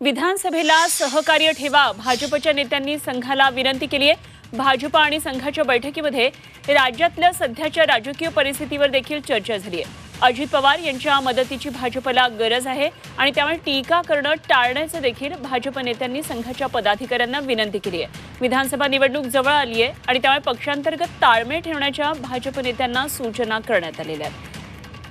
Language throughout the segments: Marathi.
विधानसभेला सहकार्य ठेवा, भाजपच्या नेत्यांनी संघाला विनंती केली आहे। भाजप आणि संघाच्या बैठकीमध्ये राज्यातल्या सध्याच्या राजकीय परिस्थितीवर देखील चर्चा झाली आहे। अजित पवार यांच्या मदतीची भाजपला गरज आहे आणि त्यामुळे टीका करणं टाळण्याचं देखील भाजप नेत्यांनी संघाच्या पदाधिकाऱ्यांना विनंती केली आहे। विधानसभा निवडणूक जवळ आली आहे आणि त्यामुळे पक्षांतर्गत ताळमेळ ठेवण्याच्या भाजप नेत्यांना सूचना करण्यात आलेल्या आहेत।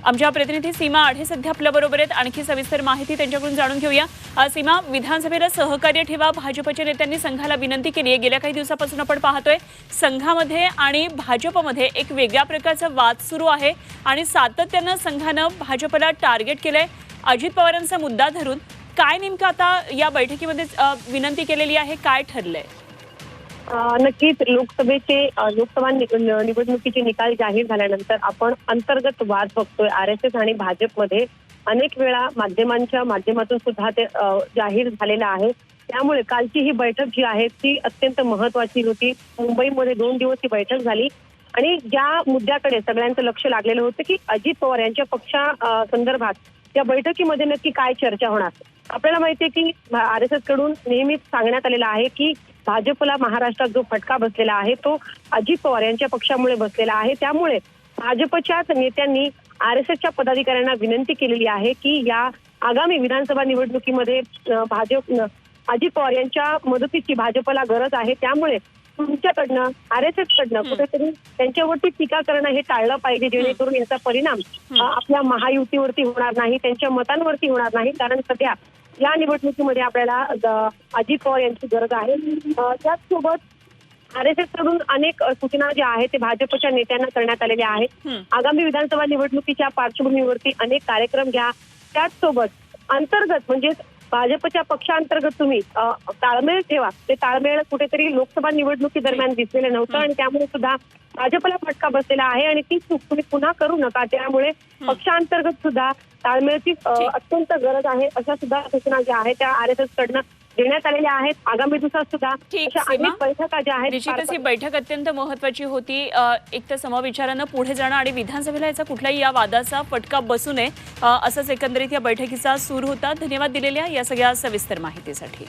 आमच्या प्रतिनिधी सीमा आढे सध्या आपल्याबरोबर आहेत। आणखी सविस्तर माहिती त्यांच्याकडून जाणून घेऊया। सीमा, विधानसभेला सहकार्य ठेवा, भाजपच्या नेत्यांनी संघाला विनंती केली आहे। गेल्या काही दिवसापासून आपण पाहतोय संघामध्ये आणि भाजपमध्ये एक वेगळ्या प्रकारचा वाद सुरू आहे आणि सातत्यानं संघानं भाजपला टार्गेट केलंय। अजित पवारांचा मुद्दा धरून काय नेमकं आता या बैठकीमध्ये विनंती केलेली आहे, काय ठरलंय? नक्कीच लोकसभा निवडणुकीचे निकाल जाहीर झाल्यानंतर आपण अंतर्गत वाद बघतोय। RSS आणि भाजपमध्ये अनेक वेळा माध्यमांच्या माध्यमातून सुद्धा ते जाहीर झालेलं आहे। त्यामुळे कालची ही बैठक जी आहे ती अत्यंत महत्वाची होती। मुंबईमध्ये 2 दिवस ही बैठक झाली आणि ज्या मुद्द्याकडे सगळ्यांचं लक्ष लागलेलं होतं की अजित पवार यांच्या पक्षा संदर्भात या बैठकीमध्ये नक्की काय चर्चा होणार। आपल्याला माहिती आहे की RSS कडून नेहमीच सांगण्यात आलेलं आहे की भाजपला महाराष्ट्रात जो फटका बसलेला आहे तो अजित पवार यांच्या पक्षामुळे बसलेला आहे। त्यामुळे भाजपच्याच नेत्यांनी RSSच्या पदाधिकाऱ्यांना विनंती केलेली आहे की या आगामी विधानसभा निवडणुकीमध्ये अजित पवार यांच्या मदतीची भाजपला गरज आहे। त्यामुळे तुमच्याकडनं RSS कडनं कुठेतरी त्यांच्यावरती टीका करणं हे टाळलं पाहिजे, जेणेकरून याचा परिणाम आपल्या महायुतीवरती होणार नाही, त्यांच्या मतांवरती होणार नाही। कारण सध्या या निवडणुकीमध्ये आपल्याला अजित पवार यांची गरज आहे। त्याचसोबत RSS कडून अनेक सूचना ज्या आहेत ते भाजपच्या नेत्यांना करण्यात आलेल्या आहेत। आगामी विधानसभा निवडणुकीच्या पार्श्वभूमीवरती अनेक कार्यक्रम घ्या। त्याचसोबत अंतर्गत म्हणजे भाजपच्या पक्षांतर्गत तुम्ही ताळमेळ ठेवा। ते ताळमेळ कुठेतरी लोकसभा निवडणुकी दरम्यान दिसलेलं नव्हतं आणि त्यामुळे सुद्धा भाजपला फटका बसलेला आहे आणि ती चूक तुम्ही पुन्हा करू नका। त्यामुळे पक्षांतर्गत सुद्धा ताळमेळची अत्यंत गरज आहे, अशा सुद्धा सूचना ज्या आहेत त्या RSS कडनं देण्यात आलेल्या आहेत। आगामी दिवसात सुद्धा अशा अनेक बैठका ज्या आहेत, निश्चितच ही बैठक अत्यंत महत्वाची होती। एक तर समविचारानं पुढे जाणं आणि विधानसभेला याचा कुठलाही या वादाचा फटका बसू नये असंच एकंदरीत या बैठकीचा सूर होता। धन्यवाद दिलेल्या या सगळ्या सविस्तर माहितीसाठी।